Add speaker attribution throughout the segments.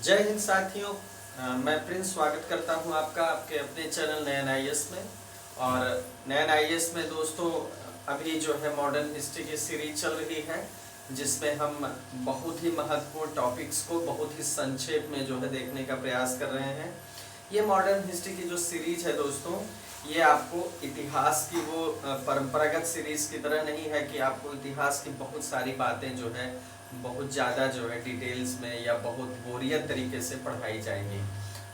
Speaker 1: जय हिंद साथियों। मैं प्रिंस स्वागत करता हूं आपका आपके अपने चैनल नयन आईएएस में। और नयन आईएएस में दोस्तों अभी जो है मॉडर्न हिस्ट्री की सीरीज चल रही है, जिसमें हम बहुत ही महत्वपूर्ण टॉपिक्स को बहुत ही संक्षेप में जो है देखने का प्रयास कर रहे हैं। ये मॉडर्न हिस्ट्री की जो सीरीज है दोस्तों, ये आपको इतिहास की वो परंपरागत सीरीज की तरह नहीं है कि आपको इतिहास की बहुत सारी बातें जो है बहुत ज़्यादा जो है डिटेल्स में या बहुत बोरियत तरीके से पढ़ाई जाएंगी।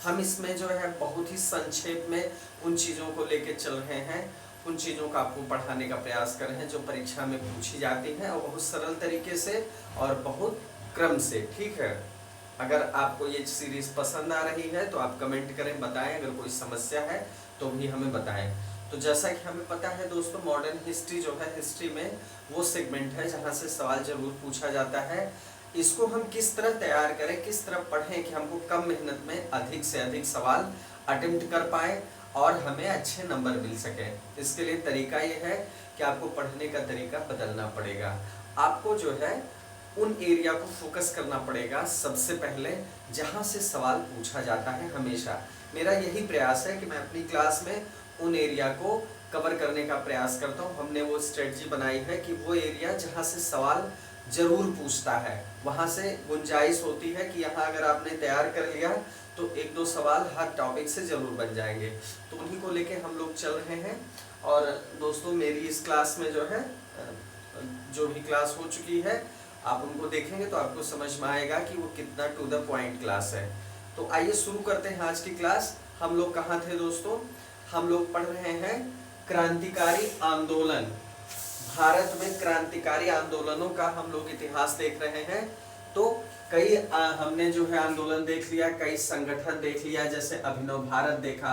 Speaker 1: हम इसमें जो है बहुत ही संक्षेप में उन चीज़ों को लेके चल रहे हैं, उन चीज़ों का आपको पढ़ाने का प्रयास कर रहे हैं जो परीक्षा में पूछी जाती हैं, और बहुत सरल तरीके से और बहुत क्रम से। ठीक है, अगर आपको ये सीरीज पसंद आ रही है तो आप कमेंट करें, बताएं। अगर कोई समस्या है तो भी हमें बताएं। तो जैसा कि हमें पता है दोस्तों, मॉडर्न हिस्ट्री जो है हिस्ट्री में वो सेगमेंट है जहां से सवाल जरूर पूछा जाता है। इसको हम किस तरह तैयार करें, किस तरह पढ़ें कि हमको कम मेहनत में अधिक से अधिक सवाल अटेम्प्ट कर पाए और हमें अच्छे नंबर मिल सके। इसके लिए तरीका ये है कि आपको पढ़ने का तरीका बदलना पड़ेगा। आपको जो है उन एरिया को फोकस करना पड़ेगा सबसे पहले जहां से सवाल पूछा जाता है। हमेशा मेरा यही प्रयास है कि मैं अपनी क्लास में उन एरिया को कवर करने का प्रयास करता हूं। हमने वो स्ट्रेटजी बनाई है कि वो एरिया जहां से सवाल जरूर पूछता है, वहां से गुंजाइश होती है कि यहाँ अगर आपने तैयार कर लिया तो एक दो सवाल हर टॉपिक से जरूर बन जाएंगे। तो उन्हीं को लेके हम लोग चल रहे हैं। और दोस्तों मेरी इस क्लास में जो है जो भी क्लास हो चुकी है, आप उनको देखेंगे तो आपको समझ में आएगा कि वो कितना टू द पॉइंट क्लास है। तो आइए शुरू करते हैं आज की क्लास। हम लोग कहाँ थे दोस्तों? हम लोग पढ़ रहे हैं क्रांतिकारी आंदोलन। भारत में क्रांतिकारी आंदोलनों का हम लोग इतिहास देख रहे हैं। तो कई हमने जो है आंदोलन देख लिया, कई संगठन देख लिया, जैसे अभिनव भारत देखा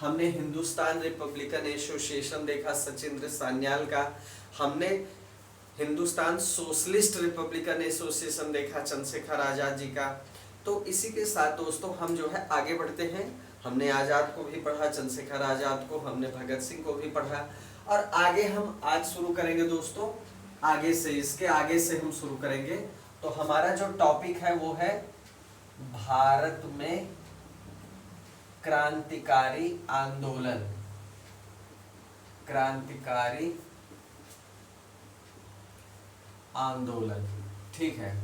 Speaker 1: हमने हिंदुस्तान रिपब्लिकन एसोसिएशन देखा सचिंद्र सान्याल का, हमने हिंदुस्तान सोशलिस्ट रिपब्लिकन एसोसिएशन देखा चंद्रशेखर आजाद जी का। तो इसी के साथ दोस्तों हम जो है आगे बढ़ते हैं। हमने आजाद को भी पढ़ा, चंद्रशेखर आजाद को, हमने भगत सिंह को भी पढ़ा, और आगे हम आज शुरू करेंगे दोस्तों आगे से, इसके आगे से हम शुरू करेंगे। तो हमारा जो टॉपिक है वो है भारत में क्रांतिकारी आंदोलन। क्रांतिकारी आंदोलन, ठीक है।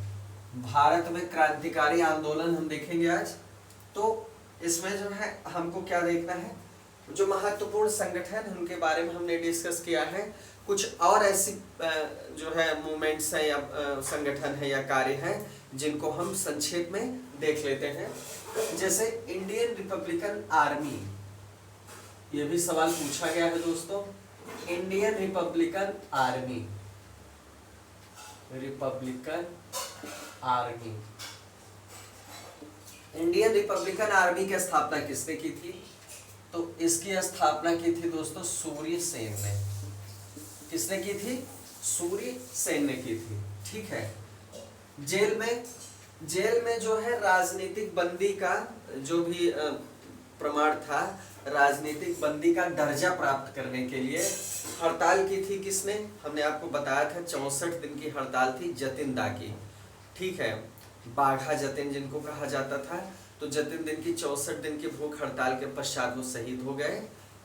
Speaker 1: भारत में क्रांतिकारी आंदोलन हम देखेंगे आज। तो इसमें जो है हमको क्या देखना है, जो महत्वपूर्ण संगठन उनके बारे में हमने डिस्कस किया है। कुछ और ऐसी जो है मूवमेंट्स हैं या संगठन है या कार्य हैं जिनको हम संक्षेप में देख लेते हैं। जैसे इंडियन रिपब्लिकन आर्मी, ये भी सवाल पूछा गया है दोस्तों। Indian Republican army, Republican army, Indian Republican army की स्थापना किसने की थी? तो इसकी स्थापना की थी दोस्तों सूर्य सेन ने। किसने की थी? सूर्य सेन ने की थी, ठीक है। जेल में जो है राजनीतिक बंदी का जो भी प्रमाण था, राजनीतिक बंदी का दर्जा प्राप्त करने के लिए हड़ताल की थी। किसने? हमने आपको बताया था 64 दिन की हड़ताल थी जतिन दा की, ठीक है। बाघा जतिन जिनको कहा जाता था। तो जतिन दिन की 64 दिन की भूख हड़ताल के पश्चात वो शहीद हो गए।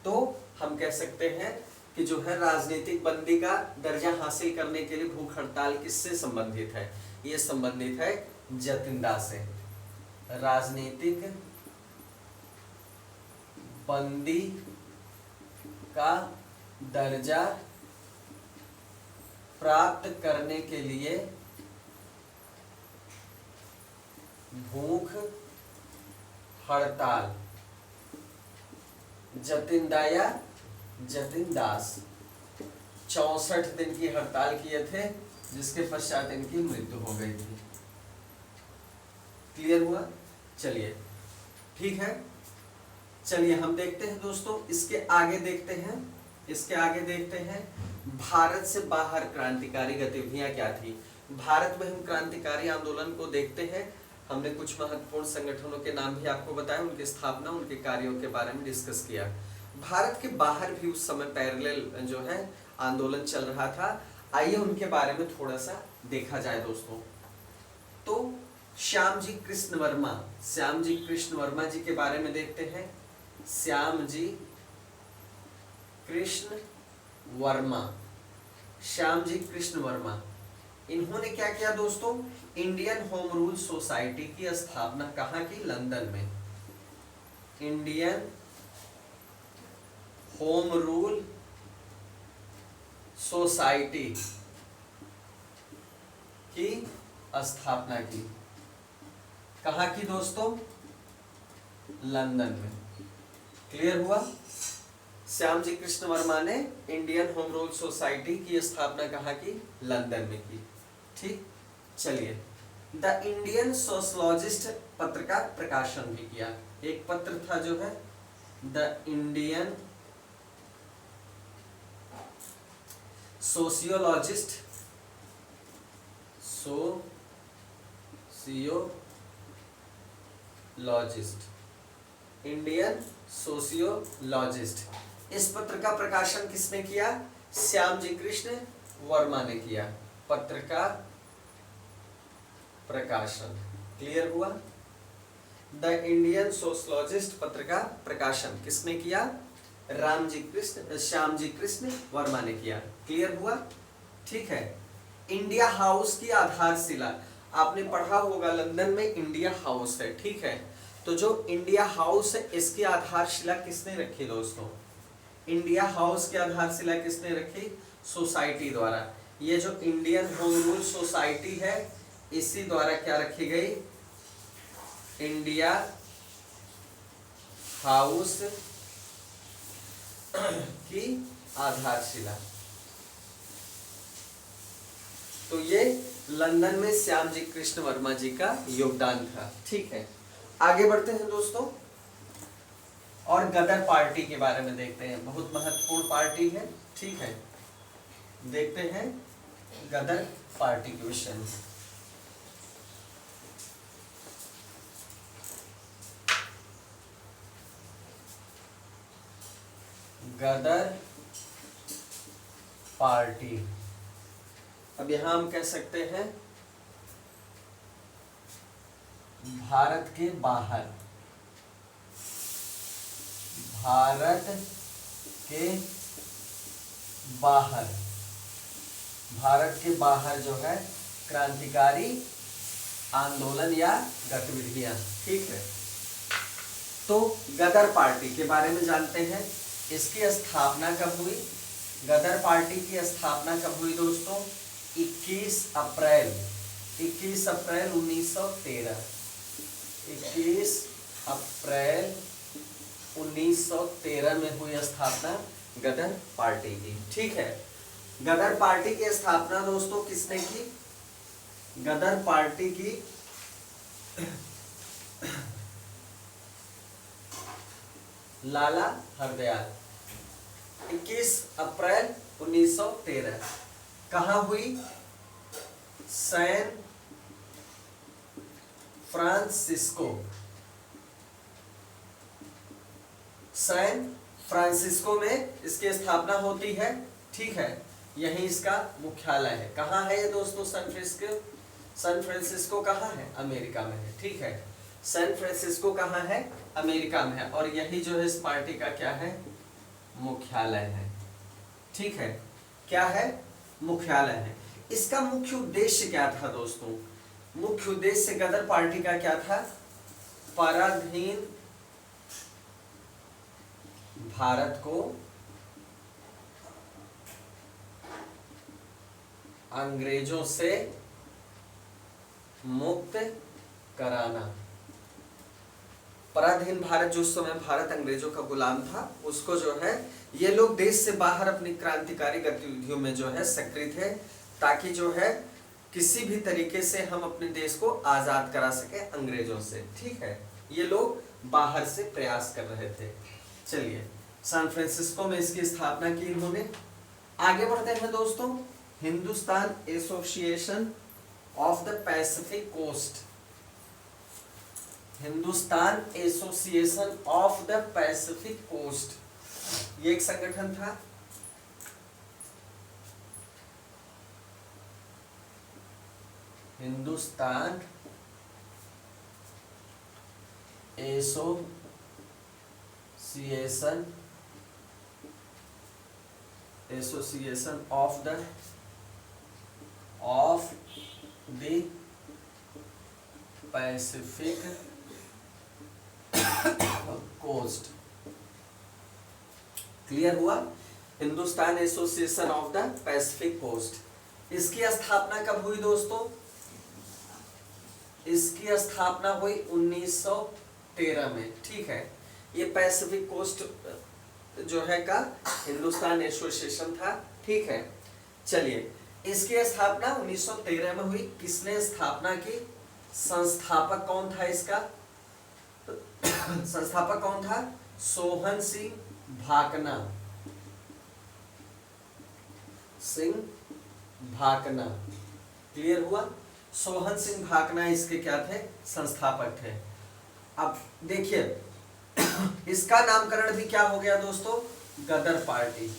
Speaker 1: तो हम कह सकते हैं कि जो है राजनीतिक बंदी का दर्जा हासिल करने के लिए भूख हड़ताल किससे संबंधित है? ये संबंधित है जतिन दा से। राजनीतिक बंदी का दर्जा प्राप्त करने के लिए भूख हड़ताल, जतिन दा या जतिन दास 64 दिन की हड़ताल किए थे, जिसके पश्चात इनकी मृत्यु हो गई थी। क्लियर हुआ? चलिए ठीक है। चलिए हम देखते हैं दोस्तों, इसके आगे देखते हैं भारत से बाहर क्रांतिकारी गतिविधियां क्या थी। भारत में हम क्रांतिकारी आंदोलन को देखते हैं। हमने कुछ महत्वपूर्ण संगठनों के नाम भी आपको बताए, उनकी स्थापना, उनके कार्यों के बारे में डिस्कस किया। भारत के बाहर भी उस समय पैरेलल जो है आंदोलन चल रहा था। आइए उनके बारे में थोड़ा सा देखा जाए दोस्तों। तो श्याम जी कृष्ण वर्मा, श्याम जी कृष्ण वर्मा जी के बारे में देखते हैं। श्याम जी कृष्ण वर्मा, श्याम जी कृष्ण वर्मा, इन्होंने क्या किया दोस्तों, इंडियन होम रूल सोसाइटी की स्थापना कहाँ की, लंदन में। इंडियन होम रूल सोसाइटी की स्थापना की, कहाँ की दोस्तों, लंदन में। क्लियर हुआ। श्याम जी कृष्ण वर्मा ने इंडियन होम रूल सोसाइटी की स्थापना कहाँ की, लंदन में की। ठीक, चलिए। द इंडियन सोशलॉजिस्ट पत्र का प्रकाशन भी किया। एक पत्र था जो है the Indian sociologist, Indian sociologist, इस पत्र का प्रकाशन किसने किया, श्याम जी कृष्ण वर्मा ने किया। पत्र का प्रकाशन, क्लियर हुआ। द इंडियन सोशलॉजिस्ट पत्र का प्रकाशन किसने किया, श्याम जी कृष्ण वर्मा ने किया। क्लियर हुआ। ठीक है। इंडिया हाउस की आधारशिला, आपने पढ़ा होगा लंदन में इंडिया हाउस है, ठीक है। तो जो इंडिया हाउस है इसकी आधारशिला किसने रखी दोस्तों, इंडिया हाउस की आधारशिला किसने रखी, सोसाइटी द्वारा। ये जो इंडियन होम रूल सोसाइटी है इसी द्वारा क्या रखी गई, इंडिया हाउस की आधारशिला। तो ये लंदन में श्याम जी कृष्ण वर्मा जी का योगदान था। ठीक है, आगे बढ़ते हैं दोस्तों और गदर पार्टी के बारे में देखते हैं। बहुत महत्वपूर्ण पार्टी है। ठीक है, देखते हैं गदर पार्टी के विषय में। गदर पार्टी, अब यहां हम कह सकते हैं भारत के बाहर, भारत के बाहर, भारत के बाहर जो है क्रांतिकारी आंदोलन या गतिविधियां। ठीक है, तो गदर पार्टी के बारे में जानते हैं। इसकी स्थापना कब हुई, गदर पार्टी की स्थापना कब हुई दोस्तों, 21 अप्रैल 1913, 21 अप्रैल 1913 में हुई स्थापना गदर पार्टी की। ठीक है, गदर पार्टी की स्थापना दोस्तों किसने की, गदर पार्टी की लाला हरदयाल, 21 अप्रैल 1913। कहाँ हुई, सैन फ्रांसिस्को, सैन फ्रांसिस्को में इसकी स्थापना होती है। ठीक है, यही इसका मुख्यालय है। कहाँ है ये दोस्तों, सैन फ्रांसिस्को कहाँ है, अमेरिका में है। ठीक है, सैन फ्रांसिस्को कहाँ है, अमेरिका में है, और यही जो है इस पार्टी का क्या है, मुख्यालय है। ठीक है, क्या है, मुख्यालय है। इसका मुख्य उद्देश्य क्या था दोस्तों, मुख्य उद्देश्य गदर पार्टी का क्या था, पराधीन भारत को अंग्रेजों से मुक्त कराना। पराधीन भारत, जो उस समय भारत अंग्रेजों का गुलाम था, उसको जो है ये लोग देश से बाहर अपनी क्रांतिकारी गतिविधियों में जो है सक्रिय थे, ताकि जो है किसी भी तरीके से हम अपने देश को आजाद करा सके अंग्रेजों से। ठीक है, ये लोग बाहर से प्रयास कर रहे थे। चलिए, सैन फ्रांसिस्को में इसकी स्थापना की इन्होंने। आगे बढ़ते हैं दोस्तों, Hindustan association of the Pacific coast, Hindustan association of the Pacific coast, ये एक संगठन था। Hindustan association of the Pacific coast. Clear हुआ? Hindustan association of the Pacific coast. इसकी स्थापना कब हुई दोस्तों? इसकी स्थापना हुई 1913 में। ठीक है, ये पैसिफिक कोस्ट जो है का हिंदुस्तान एसोसिएशन था। ठीक है, चलिए, इसकी स्थापना 1913 में हुई। किसने स्थापना की? संस्थापक कौन था इसका? संस्थापक कौन था? सोहन सिंह भाकना। क्लियर हुआ? सोहन सिंह भाकना इसके क्या थे? संस्थापक थे। अब देखिए, इसका नामकरण भी क्या हो गया दोस्तों? Ghadar party.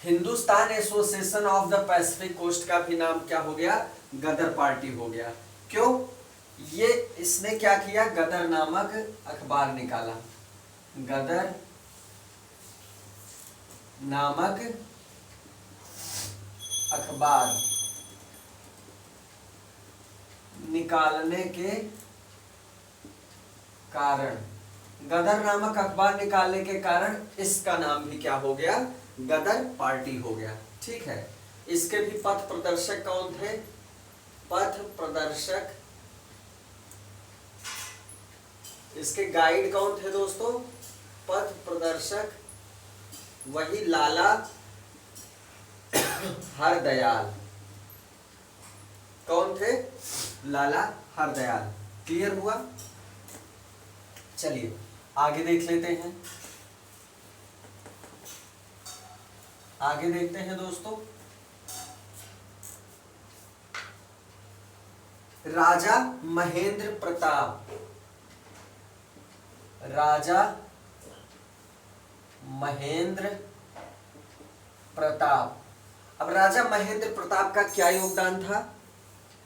Speaker 1: Hindustan association of the Pacific coast का भी नाम क्या हो गया? गदर पार्टी हो गया। क्यों? ये इसने क्या किया? गदर नामक अखबार निकाला। गदर नामक अखबार निकालने के कारण, गदर नामक अखबार निकालने के कारण इसका नाम भी क्या हो गया? गदर पार्टी हो गया। ठीक है, इसके भी पथ प्रदर्शक कौन थे? पथ प्रदर्शक, इसके गाइड कौन थे दोस्तों? पथ प्रदर्शक वही लाला हरदयाल। कौन थे? लाला हरदयाल। क्लियर हुआ? चलिए आगे देख लेते हैं। आगे देखते हैं दोस्तों। राजा महेंद्र प्रताप, राजा महेंद्र प्रताप। अब राजा महेंद्र प्रताप का क्या योगदान था?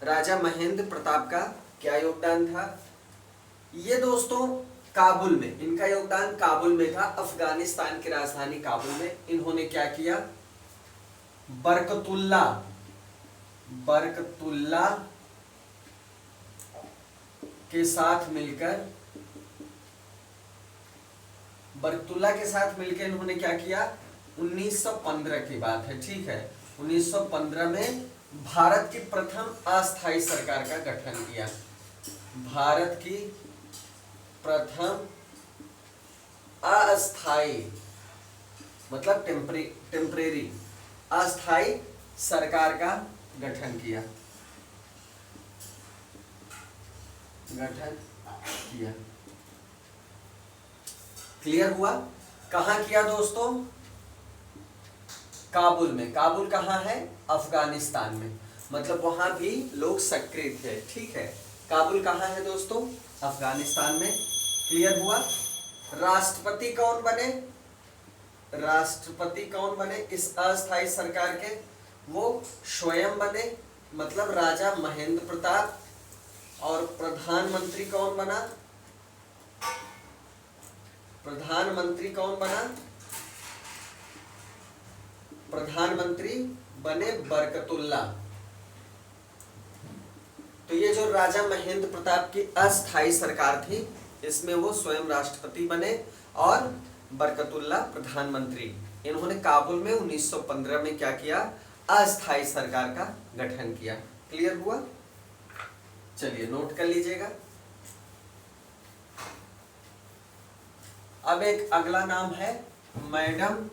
Speaker 1: राजा महेंद्र प्रताप का क्या योगदान था? ये दोस्तों काबुल में, इनका योगदान काबुल में था। अफगानिस्तान की राजधानी काबुल में इन्होंने क्या किया? बरकतुल्ला के साथ मिलकर, बरकतुल्ला के साथ मिलकर इन्होंने क्या किया? 1915 की बात है। ठीक है, 1915 में भारत की प्रथम अस्थायी सरकार का गठन किया। भारत की प्रथम अस्थायी मतलब टेम्परेरी अस्थायी सरकार का गठन किया। क्लियर हुआ? कहां किया दोस्तों? काबुल में। काबुल कहाँ है? अफगानिस्तान में। मतलब वहां भी लोग सक्रिय थे। ठीक है, काबुल कहाँ है दोस्तों? अफगानिस्तान में। क्लियर हुआ? राष्ट्रपति कौन बने? राष्ट्रपति कौन बने इस अस्थायी सरकार के? वो स्वयं बने, मतलब राजा महेंद्र प्रताप। और प्रधानमंत्री कौन बना? प्रधानमंत्री कौन बना? प्रधानमंत्री बने बरकतुल्ला। तो ये जो राजा महेंद्र प्रताप की अस्थायी सरकार थी, इसमें वो स्वयं राष्ट्रपति बने और बरकतुल्ला प्रधानमंत्री। इन्होंने काबुल में 1915 में क्या किया? अस्थायी सरकार का गठन किया। क्लियर हुआ? चलिए नोट कर लीजिएगा। अब एक अगला नाम है मैडम।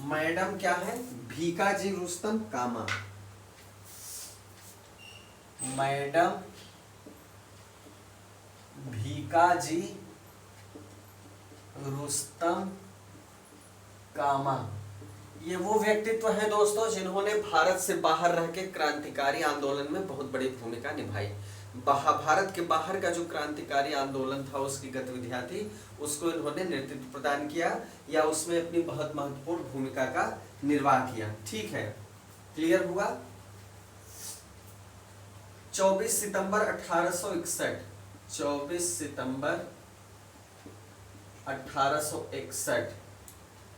Speaker 1: मैडम क्या है? भीकाजी रुस्तम कामा। मैडम भीकाजी रुस्तम कामा। ये वो व्यक्तित्व है दोस्तों जिन्होंने भारत से बाहर रह के क्रांतिकारी आंदोलन में बहुत बड़ी भूमिका निभाई। भारत के बाहर का जो क्रांतिकारी आंदोलन था, उसकी गतिविधियां थी, उसको इन्होंने नेतृत्व प्रदान किया या उसमें अपनी बहुत महत्वपूर्ण भूमिका का निर्वाह किया। ठीक है, क्लियर हुआ? 24 सितंबर 1861, 24 सितंबर 1861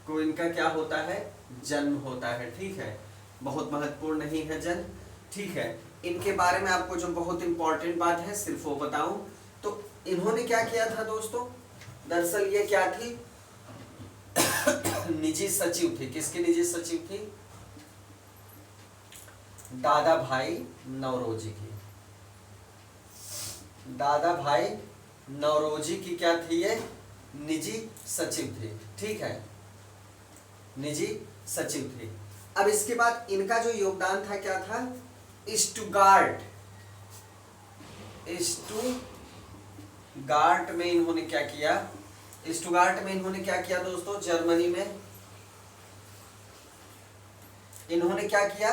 Speaker 1: को इनका क्या होता है, जन्म होता है। ठीक है, बहुत महत्वपूर्ण नहीं है जन्म। ठीक है, इनके बारे में आपको जो बहुत इंपॉर्टेंट बात है सिर्फ वो बताऊं तो इन्होंने क्या किया था दोस्तों, दरअसल ये क्या थी, निजी सचिव थी। किसकी निजी सचिव थी, दादा भाई नौरोजी की। दादा भाई नौरोजी की क्या थी, ये निजी सचिव थी। ठीक है, निजी सचिव थे। अब इसके बाद इनका जो योगदान था क्या था, स्टुगार्ट में इन्होंने क्या किया, स्टुगार्ट में इन्होंने क्या किया दोस्तों, जर्मनी में इन्होंने क्या किया,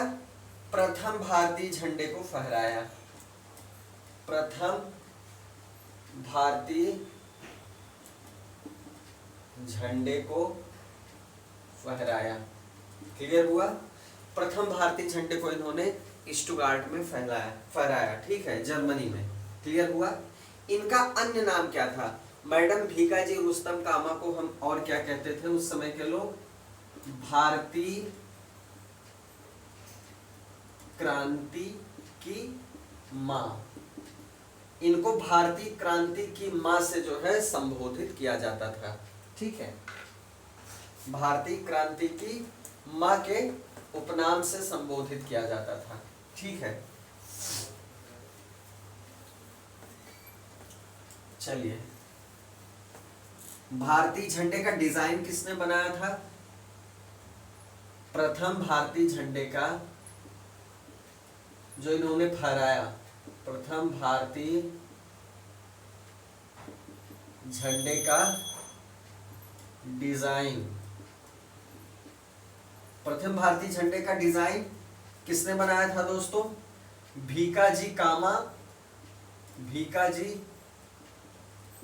Speaker 1: प्रथम भारतीय झंडे को फहराया। प्रथम भारतीय झंडे को फहराया। क्लियर हुआ, प्रथम भारतीय झंडे को इन्होंने स्टुगार्ट में फहराया। ठीक है, जर्मनी में। क्लियर हुआ। इनका अन्य नाम क्या था, मैडम भीकाजी रुस्तम कामा को हम और क्या कहते थे उस समय के लोग, भारतीय क्रांति की मां। इनको भारतीय क्रांति की मां से जो है संबोधित किया जाता था। ठीक है, भारतीय क्रांति की मां के उपनाम से संबोधित किया जाता था। ठीक है, चलिए, भारतीय झंडे का डिजाइन किसने बनाया था, प्रथम भारतीय झंडे का जो इन्होंने फहराया, प्रथम भारतीय झंडे का डिजाइन, प्रथम भारतीय झंडे का डिजाइन किसने बनाया था दोस्तों, Bhikaji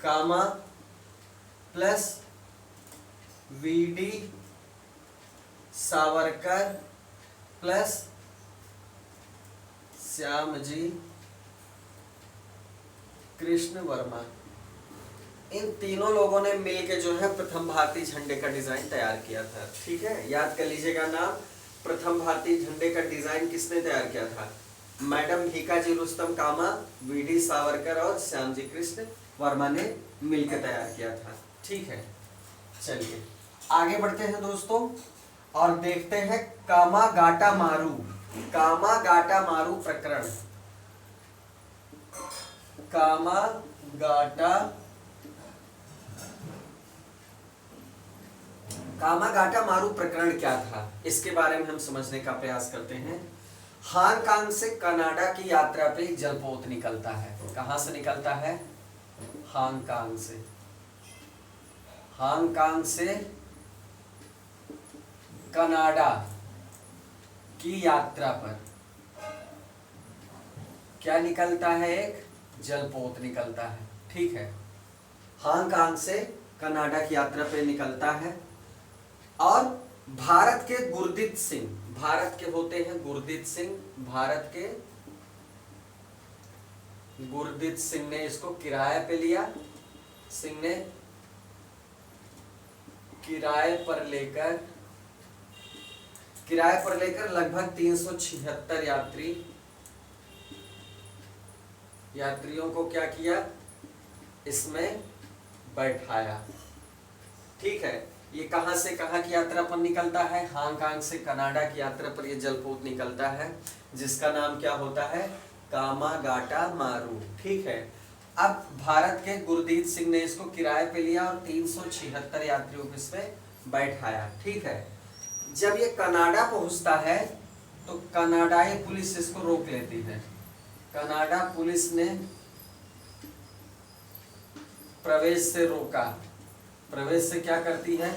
Speaker 1: Cama plus VD Savarkar plus Shyamji Krishna Varma. इन तीनों लोगों ने मिलकर जो है प्रथम भारतीय झंडे का डिजाइन तैयार किया था। ठीक है, याद कर लीजिएगा नाम, प्रथम भारतीय झंडे का डिजाइन किसने तैयार किया था, मैडम भीकाजी रुस्तम कामा, वीडी सावरकर और श्यामजी कृष्ण वर्मा ने मिलकर तैयार किया था। ठीक है, चलिए आगे बढ़ते हैं दोस्तों और देखते हैं कामागाटा मारू प्रकरण। कामागाटा मारू प्रकरण क्या था, इसके बारे में हम समझने का प्रयास करते हैं। हांगकांग से कनाडा की यात्रा पे एक जलपोत निकलता है। कहां से निकलता है, हांगकांग से कनाडा की यात्रा पर क्या निकलता है, एक जलपोत निकलता है। ठीक है, हांगकांग से कनाडा की यात्रा पे निकलता है और भारत के गुरदीप सिंह, भारत के होते हैं गुरदीप सिंह, भारत के गुरदीप सिंह ने इसको किराए पे लिया। सिंह ने किराए पर लेकर लगभग 376 यात्रियों को क्या किया, इसमें बैठाया। ठीक है, ये कहां से कहां की यात्रा पर निकलता है, हांगकांग से कनाडा की यात्रा पर ये जलपोत निकलता है जिसका नाम क्या होता है, कामागाटा मारू। ठीक है, अब भारत के गुरदीप सिंह ने इसको किराए पे लिया और 376 यात्रियों को इसमें बैठाया। ठीक है, जब ये कनाडा पहुंचता है तो कनाडाई पुलिस इसको रोक लेती है। कनाडा पुलिस ने प्रवेश से रोका, प्रवेश से क्या करती है,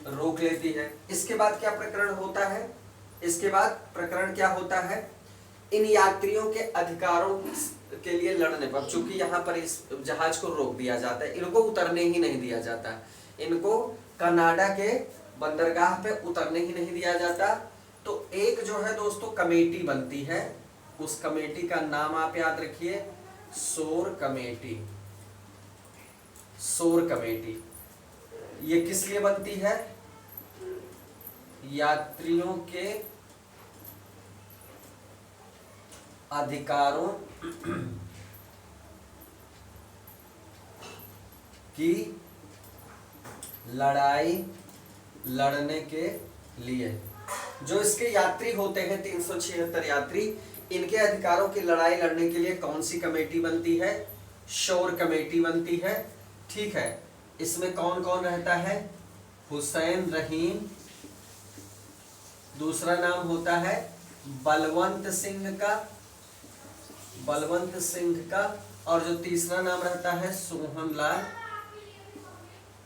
Speaker 1: रोक लेती है। इसके बाद क्या प्रकरण होता है, इसके बाद प्रकरण क्या होता है, इन यात्रियों के अधिकारों के लिए लड़ने पर, चूंकि यहाँ पर इस जहाज को रोक दिया जाता है, इनको उतरने ही नहीं दिया जाता, इनको कनाडा के बंदरगाह पे उतरने ही नहीं दिया जाता, तो एक जो है दोस्तों कमेटी बनती है, उस कमेटी का नाम आप याद रखिए, शोर कमेटी। शोर कमेटी ये किस लिए बनती है? यात्रियों के अधिकारों की लड़ाई लड़ने के लिए। जो इसके यात्री होते हैं 376 यात्री, इनके अधिकारों की लड़ाई लड़ने के लिए कौन सी कमेटी बनती है? शोर कमेटी बनती है। ठीक है, इसमें कौन कौन रहता है? हुसैन रहीम, दूसरा नाम होता है बलवंत सिंह का, और जो तीसरा नाम रहता है सोहनलाल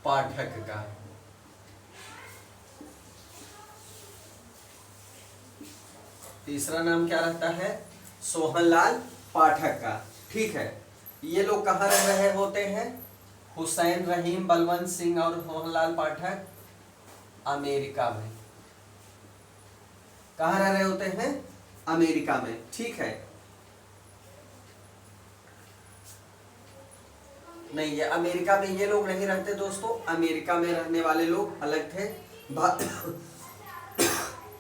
Speaker 1: पाठक का। तीसरा नाम क्या रहता है? सोहनलाल पाठक का। ठीक है, ये लोग कहाँ रह रहे होते हैं? हुसैन रहीम, बलवंत सिंह और सोहनलाल पाठक अमेरिका में। कहाँ रह रहे होते हैं? अमेरिका में। ठीक है, नहीं, ये अमेरिका में ये लोग नहीं रहते दोस्तों, अमेरिका में रहने वाले लोग अलग थे।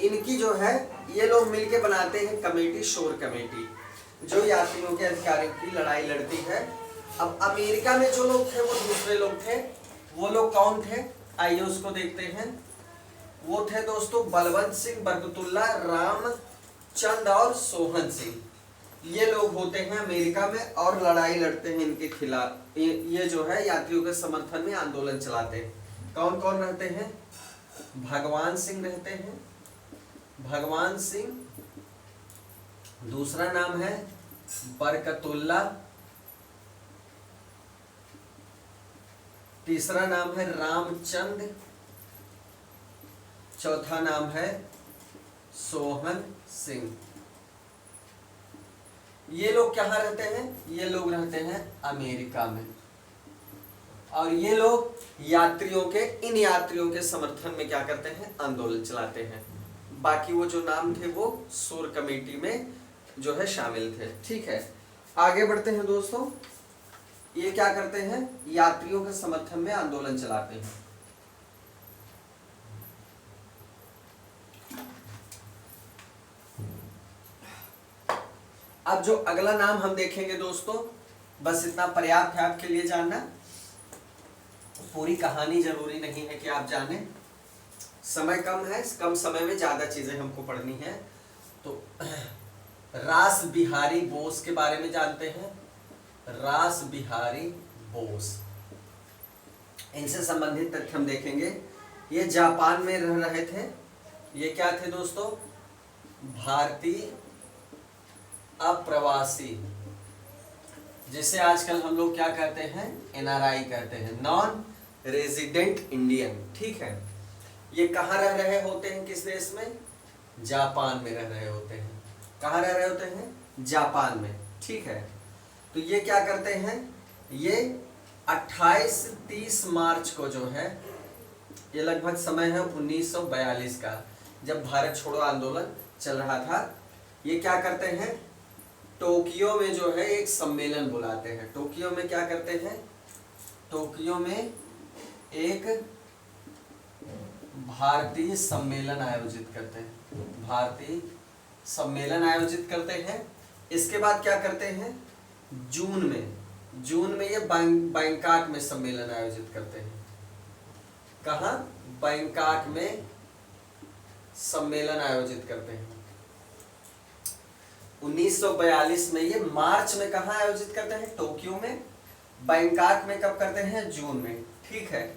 Speaker 1: इनकी जो है, ये लोग मिलके बनाते हैं कमेटी, शोर कमेटी, जो यात्रियों के अधिकारों की लड़ाई लड़ती है। अब अमेरिका में जो लोग थे वो दूसरे लोग थे। वो लोग कौन थे? आइए उसको देखते हैं। वो थे दोस्तों बलवंत सिंह, बरकतुल्ला, रामचंद और सोहन सिंह। ये लोग होते हैं अमेरिका में और लड़ाई लड़ते हैं इनके खिलाफ। ये जो है यात्रियों के समर्थन में आंदोलन चलाते हैं। कौन कौन रहते हैं? भगवान सिंह रहते हैं, भगवान सिंह, दूसरा नाम है बरकतुल्ला, तीसरा नाम है रामचंद, चौथा नाम है सोहन सिंह। ये लोग कहाँ रहते हैं? ये लोग रहते हैं अमेरिका में, और ये लोग इन यात्रियों के समर्थन में क्या करते हैं? आंदोलन चलाते हैं। बाकी वो जो नाम थे वो शोर कमेटी में जो है शामिल थे। ठीक है, आगे बढ़ते हैं दोस्तों। ये क्या करते हैं? यात्रियों के समर्थन में आंदोलन चलाते हैं। अब जो अगला नाम हम देखेंगे दोस्तों, बस इतना पर्याप्त है आपके लिए जानना। पूरी कहानी जरूरी नहीं है कि आप जाने, समय कम है, कम समय में ज्यादा चीजें हमको पढ़नी है। तो रास बिहारी बोस के बारे में जानते हैं। रास बिहारी बोस, इनसे संबंधित तथ्य हम देखेंगे। ये जापान में रह रहे थे। ये क्या थे दोस्तों? भारतीय अप्रवासी, जिसे आजकल हम लोग क्या कहते हैं? NRI कहते हैं, नॉन रेजिडेंट इंडियन। ठीक है, ये कहाँ रह रहे होते हैं? किस देश में? जापान में रह रहे होते हैं। कहाँ रह रहे होते हैं? जापान में। ठीक है, तो ये क्या करते हैं? ये 28-30 मार्च को जो है, ये लगभग समय है 1942 का, जब भारत छोड़ो आंदोलन चल रहा था। ये क्या करते हैं? टोक्यो में जो है एक सम्मेलन बुलाते हैं। टोक्यो में क्या करते हैं? टोक्यो में एक भारतीय सम्मेलन आयोजित करते हैं। भारतीय सम्मेलन आयोजित करते हैं। इसके बाद क्या करते हैं? जून में ये बैंकॉक में सम्मेलन आयोजित करते हैं। कहाँ? बैंकॉक में सम्मेलन आयोजित करते हैं। 1942 में ये मार्च में कहाँ आयोजित करते हैं? टोक्यो में। बैंकॉक में कब करते हैं? जून में। ठीक है,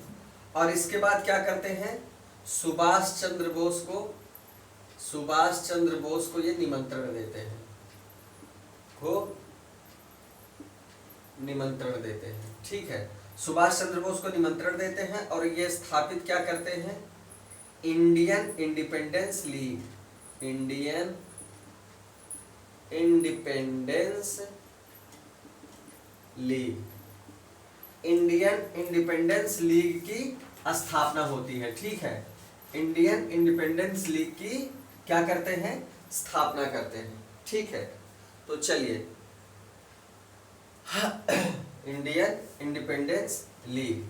Speaker 1: और इसके बाद क्या करते हैं? सुभाष चंद्र बोस को ये निमंत्रण देते हैं, ठीक है, सुभाष चंद्र बोस को निमंत्रण देते हैं और ये स्थापित क्या करते हैं? इंडियन इंडिपेंडेंस लीग की स्थापना होती है। ठीक है, इंडियन इंडिपेंडेंस लीग की क्या करते हैं? स्थापना करते हैं। ठीक है, तो चलिए इंडियन इंडिपेंडेंस लीग,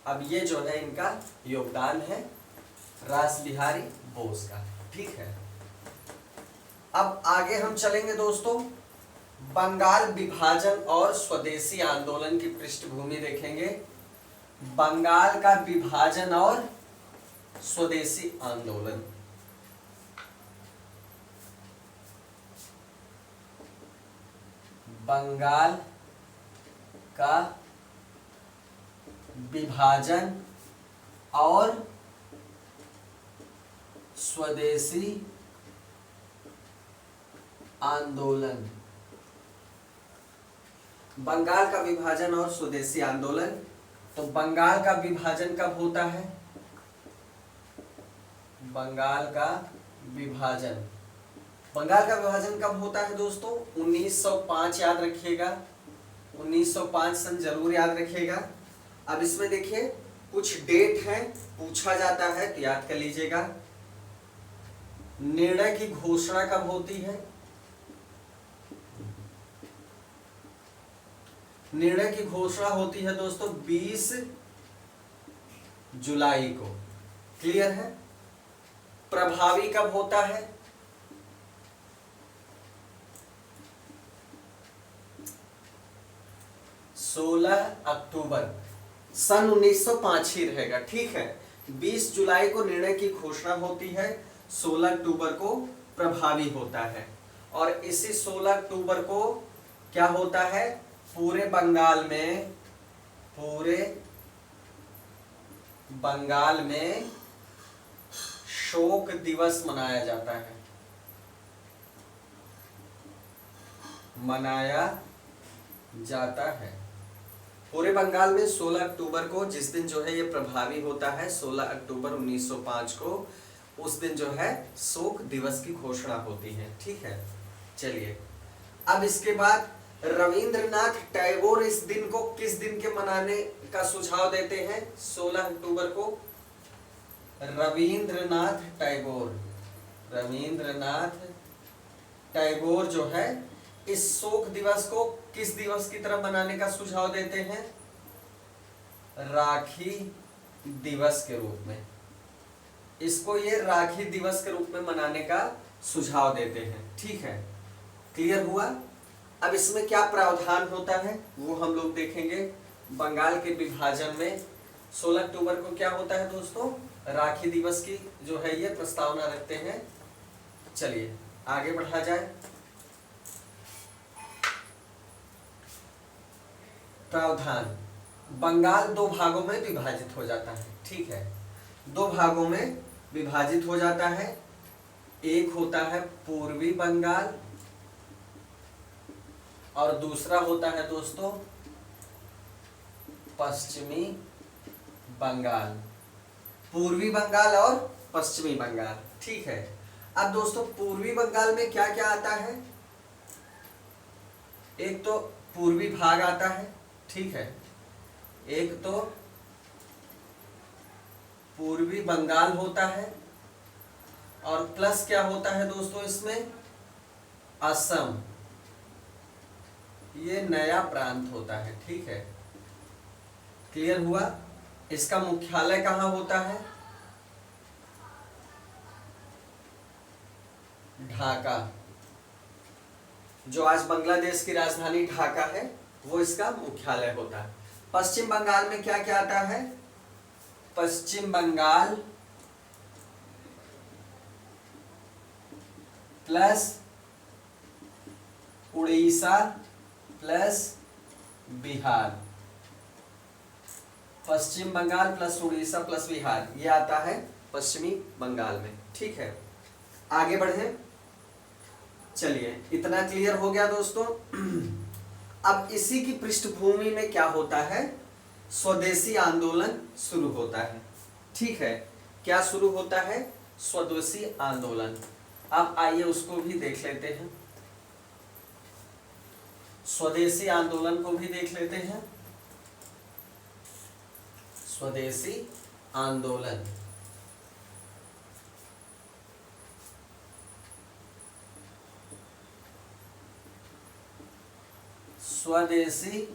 Speaker 1: अब ये जो है इनका योगदान है रास बिहारी बोस का। ठीक है, अब आगे हम चलेंगे दोस्तों, बंगाल विभाजन और स्वदेशी आंदोलन की पृष्ठभूमि देखेंगे। बंगाल का विभाजन और स्वदेशी आंदोलन, बंगाल का विभाजन और स्वदेशी आंदोलन। बंगाल का विभाजन और स्वदेशी आंदोलन, तो बंगाल का विभाजन कब होता है? बंगाल का विभाजन, बंगाल का विभाजन कब होता है दोस्तों? 1905 याद रखिएगा, 1905 सन जरूर याद रखिएगा। अब इसमें देखिए कुछ डेट है, पूछा जाता है तो याद कर लीजिएगा। निर्णय की घोषणा कब होती है? निर्णय की घोषणा होती है दोस्तों 20 जुलाई को। क्लियर है? प्रभावी कब होता है? 16 अक्टूबर सन 1905 ही रहेगा। ठीक है, 20 जुलाई को निर्णय की घोषणा होती है, 16 अक्टूबर को प्रभावी होता है। और इसी 16 अक्टूबर को क्या होता है? पूरे बंगाल में शोक दिवस मनाया जाता है, पूरे बंगाल में 16 अक्टूबर को, जिस दिन जो है ये प्रभावी होता है 16 अक्टूबर 1905 को, उस दिन जो है शोक दिवस की घोषणा होती है। ठीक है, चलिए अब इसके बाद रविंद्रनाथ टैगोर इस दिन को किस दिन के मनाने का सुझाव देते हैं? 16 अक्टूबर को रविंद्रनाथ टैगोर जो है इस शोक दिवस को किस दिवस की तरह मनाने का सुझाव देते हैं? राखी दिवस के रूप में। इसको ये राखी दिवस के रूप में मनाने का सुझाव देते हैं। ठीक है, क्लियर हुआ? अब इसमें क्या प्रावधान होता है वो हम लोग देखेंगे। बंगाल के विभाजन में 16 अक्टूबर को क्या होता है दोस्तों? राखी दिवस की जो है ये प्रस्तावना रखते हैं। चलिए आगे बढ़ा जाए। प्रावधान, बंगाल दो भागों में विभाजित हो जाता है। ठीक है, दो भागों में विभाजित हो जाता है। एक होता है पूर्वी बंगाल और दूसरा होता है दोस्तों पश्चिमी बंगाल। पूर्वी बंगाल और पश्चिमी बंगाल। ठीक है, अब दोस्तों पूर्वी बंगाल में क्या क्या आता है? एक तो पूर्वी भाग आता है। ठीक है, एक तो पूर्वी बंगाल होता है और प्लस क्या होता है दोस्तों इसमें? असम, ये नया प्रांत होता है। ठीक है, क्लियर हुआ? इसका मुख्यालय कहाँ होता है? ढाका, जो आज बांग्लादेश की राजधानी ढाका है वो इसका मुख्यालय होता है। पश्चिम बंगाल में क्या क्या आता है? पश्चिम बंगाल प्लस उड़ीसा प्लस बिहार। पश्चिम बंगाल प्लस उड़ीसा प्लस बिहार, ये आता है पश्चिमी बंगाल में। ठीक है, आगे बढ़े। चलिए इतना क्लियर हो गया दोस्तों। अब इसी की पृष्ठभूमि में क्या होता है? स्वदेशी आंदोलन शुरू होता है। ठीक है, क्या शुरू होता है? स्वदेशी आंदोलन। अब आइए उसको भी देख लेते हैं, स्वदेशी आंदोलन को भी देख लेते हैं। स्वदेशी आंदोलन, स्वदेशी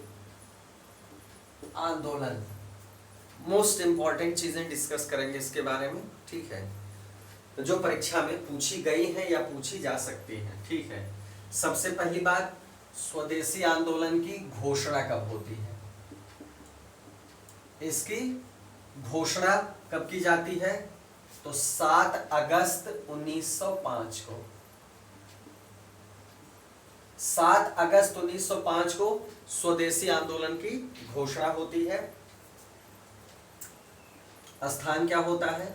Speaker 1: आंदोलन। मोस्ट इंपॉर्टेंट चीजें डिस्कस करेंगे इसके बारे में, ठीक है, तो जो परीक्षा में पूछी गई है या पूछी जा सकती है, ठीक है। सबसे पहली बात, स्वदेशी आंदोलन की घोषणा कब होती है? इसकी घोषणा कब की जाती है? तो 7 अगस्त 1905 को। 7 अगस्त 1905 को स्वदेशी आंदोलन की घोषणा होती है। स्थान क्या होता है?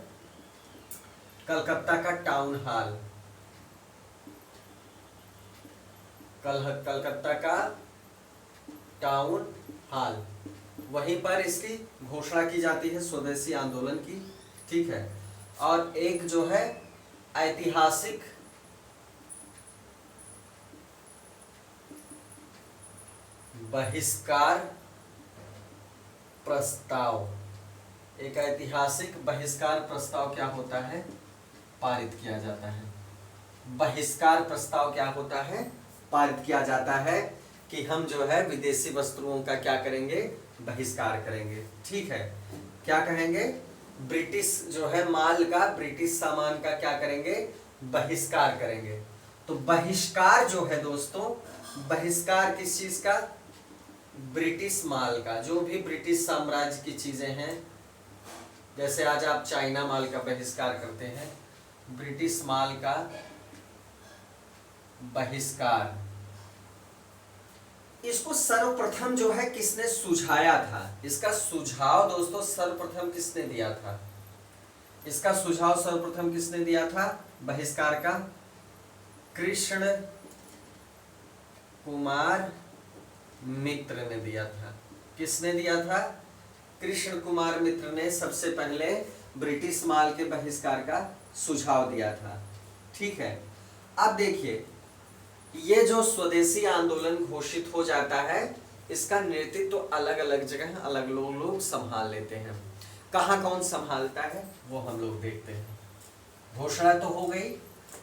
Speaker 1: कलकत्ता का टाउन हॉल, कलकत्ता का टाउन हॉल, वहीं पर इसकी घोषणा की जाती है स्वदेशी आंदोलन की, ठीक है। और एक जो है ऐतिहासिक बहिष्कार प्रस्ताव, एक ऐतिहासिक बहिष्कार प्रस्ताव क्या होता है? पारित किया जाता है। बहिष्कार प्रस्ताव क्या होता है? पारित किया जाता है कि हम जो है विदेशी वस्तुओं का क्या करेंगे? बहिष्कार करेंगे, ठीक है। क्या कहेंगे? ब्रिटिश जो है माल का, ब्रिटिश सामान का क्या करेंगे? बहिष्कार करेंगे। तो बहिष्कार जो है दोस्तों, बहिष्कार किस चीज का? ब्रिटिश माल का। जो भी ब्रिटिश साम्राज्य की चीजें हैं, जैसे आज आप चाइना माल का बहिष्कार करते हैं, ब्रिटिश माल का बहिष्कार। इसको सर्वप्रथम जो है किसने सुझाया था? इसका सुझाव दोस्तों सर्वप्रथम किसने दिया था? इसका सुझाव सर्वप्रथम किसने दिया था बहिष्कार का? कृष्ण कुमार मित्र ने दिया था। किसने दिया था? कृष्ण कुमार मित्र ने सबसे पहले ब्रिटिश माल के बहिष्कार का सुझाव दिया था, ठीक है। अब देखिए, ये जो स्वदेशी आंदोलन घोषित हो जाता है, इसका नेतृत्व तो अलग अलग जगह अलग लोग संभाल लेते हैं। कहाँ कौन संभालता है वो हम लोग देखते हैं। घोषणा तो हो गई,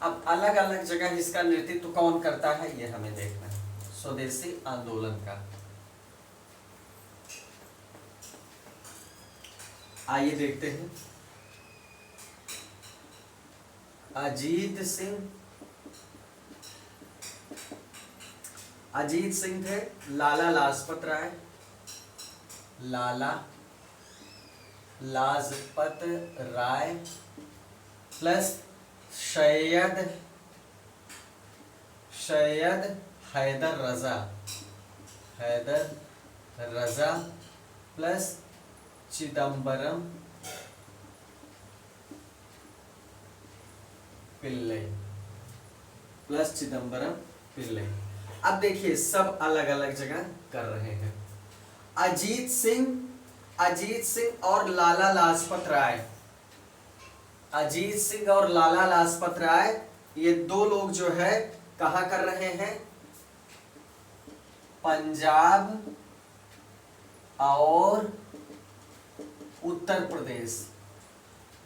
Speaker 1: अब अलग अलग जगह इसका नेतृत्व कौन करता है ये हमें देखना है, स्वदेशी आंदोलन का। आइए देखते हैं। अजीत सिंह थे, लाला लाजपत राय, लाला लाजपत राय प्लस सैयद हैदर रजा प्लस चिदम्बरम पिल्लई। अब देखिए सब अलग अलग जगह कर रहे हैं। अजीत सिंह और लाला लाजपत राय, अजीत सिंह और लाला लाजपत राय, ये दो लोग जो है कहां कर रहे हैं? पंजाब और उत्तर प्रदेश।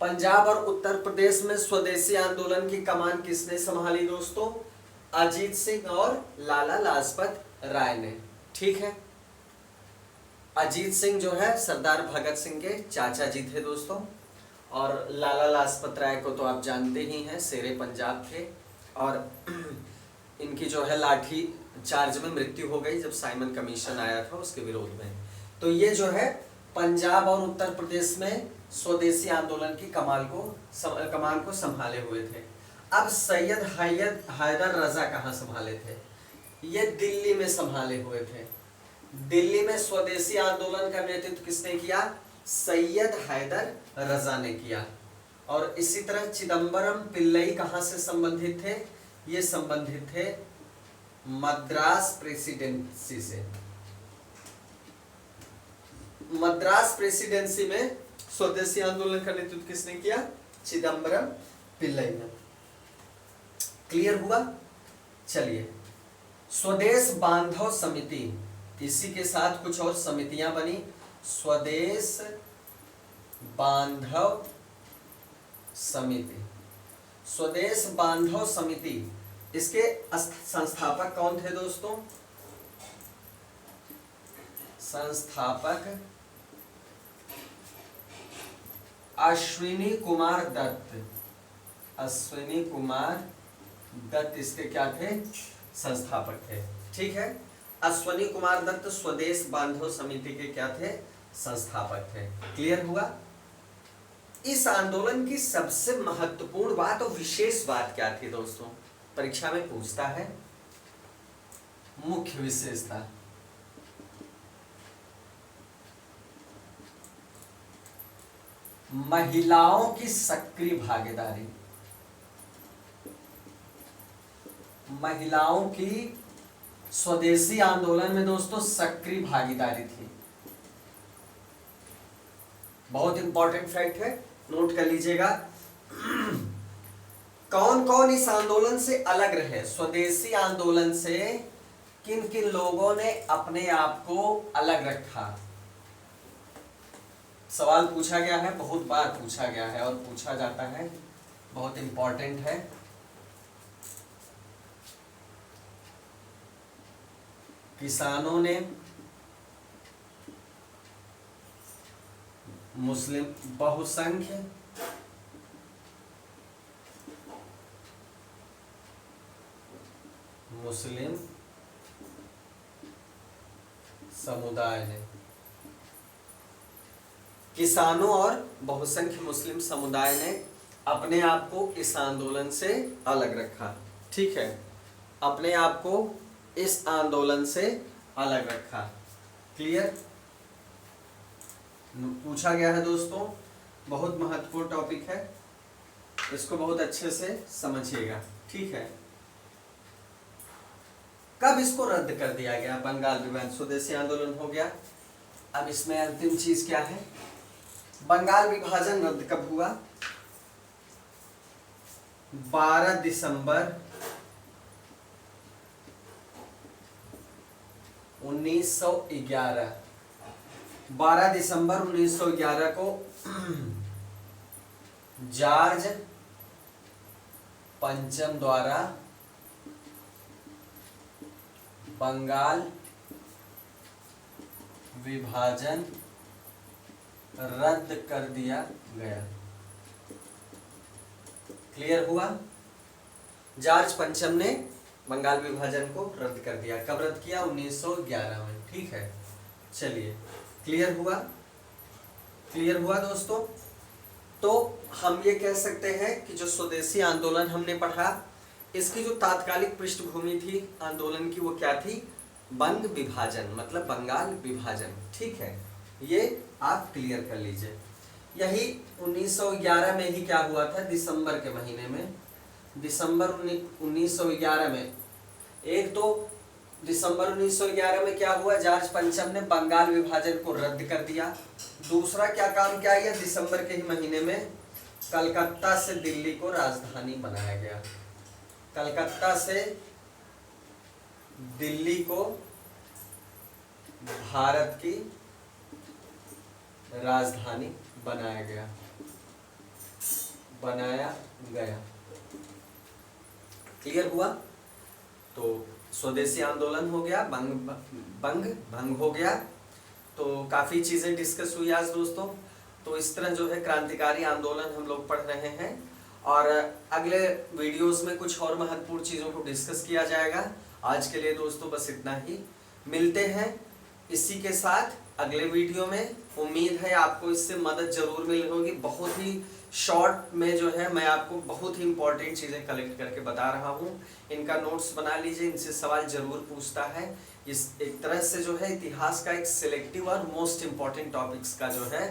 Speaker 1: पंजाब और उत्तर प्रदेश में स्वदेशी आंदोलन की कमान किसने संभाली दोस्तों? अजीत सिंह और लाला लाजपत राय ने, ठीक है। अजीत सिंह जो है सरदार भगत सिंह के चाचा जी थे दोस्तों, और लाला लाजपत राय को तो आप जानते ही हैं, शेरे पंजाब थे, और इनकी जो है लाठी चार्ज में मृत्यु हो गई जब साइमन कमीशन आया था उसके विरोध में। तो ये जो है पंजाब और उत्तर प्रदेश में स्वदेशी आंदोलन की कमान को संभाले हुए थे। अब सैयद हैदर रजा कहाँ संभाले थे? ये दिल्ली में संभाले हुए थे। दिल्ली में स्वदेशी आंदोलन का नेतृत्व किसने किया? सैयद हैदर रजा ने किया। और इसी तरह चिदम्बरम पिल्लई कहाँ से संबंधित थे? ये संबंधित थे मद्रास प्रेसिडेंसी से। मद्रास प्रेसिडेंसी में स्वदेशी आंदोलन का नेतृत्व किसने किया? चिदम्बरम पिल्लई ने। क्लियर हुआ? चलिए, स्वदेश बांधव समिति, इसी के साथ कुछ और समितियां बनी। स्वदेश बांधव समिति, स्वदेश बांधव समिति, इसके संस्थापक कौन थे दोस्तों? संस्थापक अश्विनी कुमार दत्त। अश्विनी कुमार दत्त इसके क्या थे? संस्थापक थे। ठीक है, अश्विनी कुमार दत्त स्वदेश बांधव समिति के क्या थे? संस्थापक थे। क्लियर हुआ? इस आंदोलन की सबसे महत्वपूर्ण बात और विशेष बात क्या थी दोस्तों? परीक्षा में पूछता है। मुख्य विशेषता, महिलाओं की सक्रिय भागीदारी। महिलाओं की स्वदेशी आंदोलन में दोस्तों सक्रिय भागीदारी थी। बहुत इंपॉर्टेंट फैक्ट है, नोट कर लीजिएगा। कौन कौन इस आंदोलन से अलग रहे? स्वदेशी आंदोलन से किन किन लोगों ने अपने आप को अलग रखा? सवाल पूछा गया है, बहुत बार पूछा गया है और पूछा जाता है, बहुत इंपॉर्टेंट है। किसानों ने, मुस्लिम बहुसंख्य मुस्लिम समुदाय ने, किसानों और बहुसंख्य मुस्लिम समुदाय ने अपने आप को इस आंदोलन से अलग रखा। ठीक है, अपने आप को इस आंदोलन से अलग रखा। क्लियर? पूछा गया है दोस्तों, बहुत महत्वपूर्ण टॉपिक है, इसको बहुत अच्छे से समझिएगा। ठीक है, कब इसको रद्द कर दिया गया? बंगाल विभाजन, स्वदेशी आंदोलन हो गया। अब इसमें अंतिम चीज क्या है? बंगाल विभाजन रद्द कब हुआ? 12 दिसंबर 1911। 12 दिसंबर 1911 को जॉर्ज पंचम द्वारा बंगाल विभाजन रद्द कर दिया गया। क्लियर हुआ? जॉर्ज पंचम ने बंगाल विभाजन को रद्द कर दिया। कब रद्द किया? 1911 में। ठीक है, चलिए, क्लियर हुआ? क्लियर हुआ दोस्तों? तो हम ये कह सकते हैं कि जो स्वदेशी आंदोलन हमने पढ़ा, इसकी जो तात्कालिक पृष्ठभूमि थी आंदोलन की, वो क्या थी? बंग विभाजन, मतलब बंगाल विभाजन। ठीक है, ये आप क्लियर कर लीजिए। यही 1911 में ही क्या हुआ था? दिसंबर के महीने में, दिसंबर 1911 में, एक तो दिसंबर 1911 में क्या हुआ? जॉर्ज पंचम ने बंगाल विभाजन को रद्द कर दिया। दूसरा क्या काम किया गया? दिसंबर के ही महीने में कलकत्ता से दिल्ली को राजधानी बनाया गया। कलकत्ता से दिल्ली को भारत की राजधानी बनाया गया। क्लियर हुआ? तो स्वदेशी आंदोलन हो गया, भंग हो गया। तो काफी चीजें डिस्कस हुई आज दोस्तों। तो इस तरह जो है क्रांतिकारी आंदोलन हम लोग पढ़ रहे हैं, और अगले वीडियोस में कुछ और महत्वपूर्ण चीजों को डिस्कस किया जाएगा। आज के लिए दोस्तों बस इतना ही, मिलते हैं इसी के साथ अगले वीडियो में। उम्मीद है आपको इससे मदद जरूर मिल होगी। बहुत ही शॉर्ट में जो है मैं आपको बहुत ही इंपॉर्टेंट चीजें कलेक्ट करके बता रहा हूँ। इनका नोट्स बना लीजिए, इनसे सवाल जरूर पूछता है। इस एक तरह से जो है इतिहास का एक सिलेक्टिव और मोस्ट इंपॉर्टेंट टॉपिक्स का जो है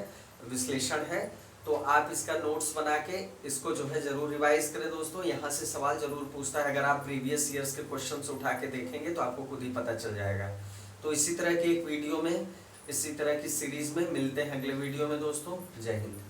Speaker 1: विश्लेषण है। तो आप इसका नोट्स बना के इसको जो है जरूर रिवाइज करें दोस्तों। यहाँ से सवाल जरूर पूछता है, अगर आप प्रीवियस ईयर्स के क्वेश्चंस उठा के देखेंगे तो आपको खुद ही पता चल जाएगा। तो इसी तरह की एक वीडियो में, इसी तरह की सीरीज में मिलते हैं अगले वीडियो में दोस्तों। जय हिंद।